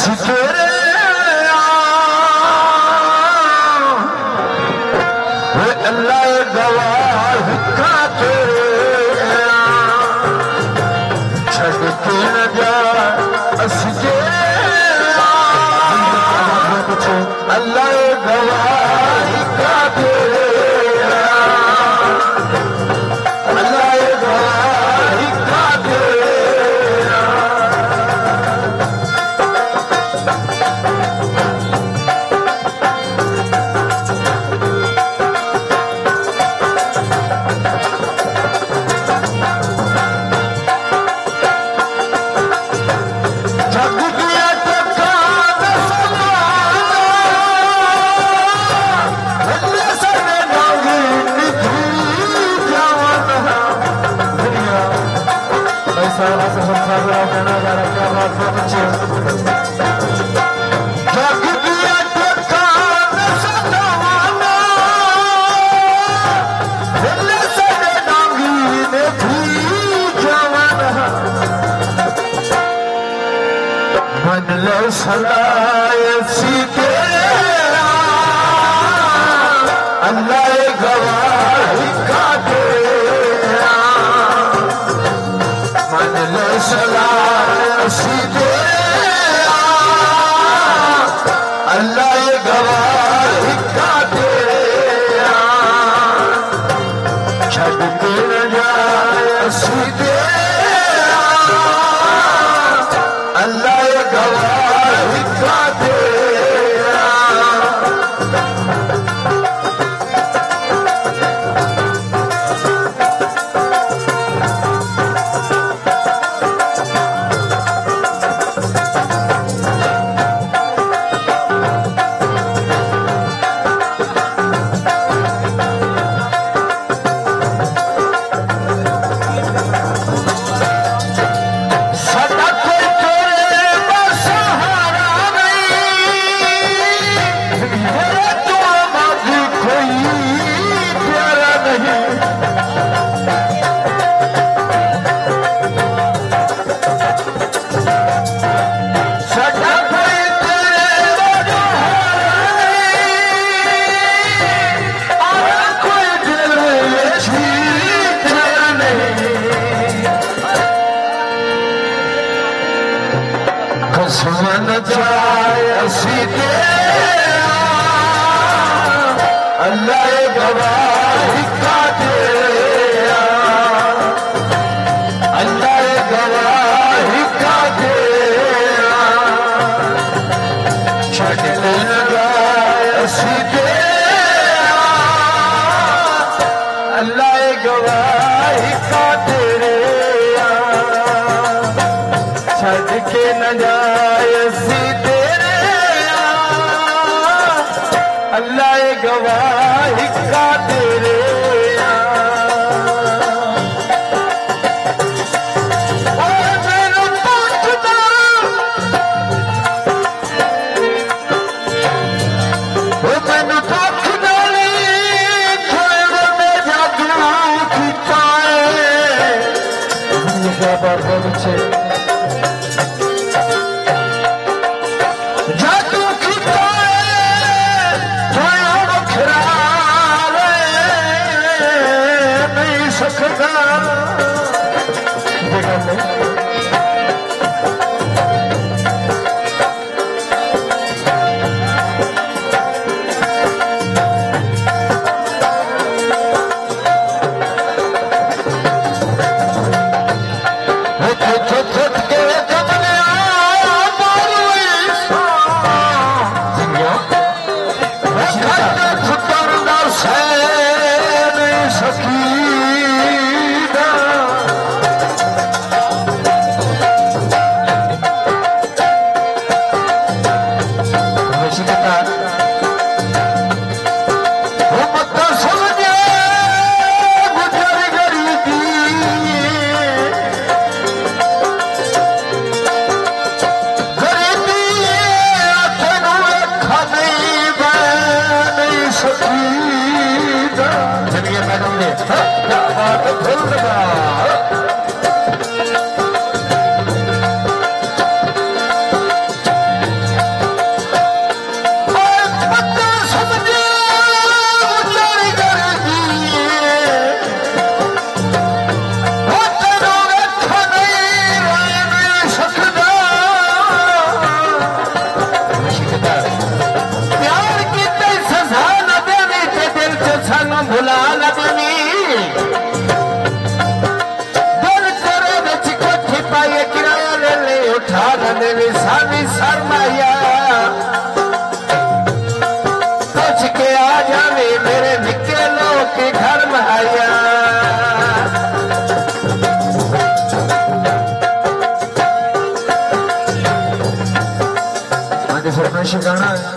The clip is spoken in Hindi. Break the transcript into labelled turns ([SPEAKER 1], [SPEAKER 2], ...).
[SPEAKER 1] तेरे अल्लाह गवाह का तेरे छड़ के न जा असके अल्लाह गवाह का तेरे अल्लाह गवाह का तेरे अल्लाह गवाह का तेरा मन ले सलाह सीधे अल्लाह गवाह का तेरा छड़ के न जाए सीधे अल्लाह गवाह का तेरा सुमन जाए सीधे अल्लाह गवाह का तेरा अल्लाह गवाह का तेरा छड़ के न जाए सीधे अल्लाह गवाह का तेरा छड़ के न जाए सीधे अल्लाह गवाह का तेरे तो कदे विसावी सरमाया सोच के आ जावे मेरे निके लोग के घर में आया
[SPEAKER 2] फरमाइशी गाना है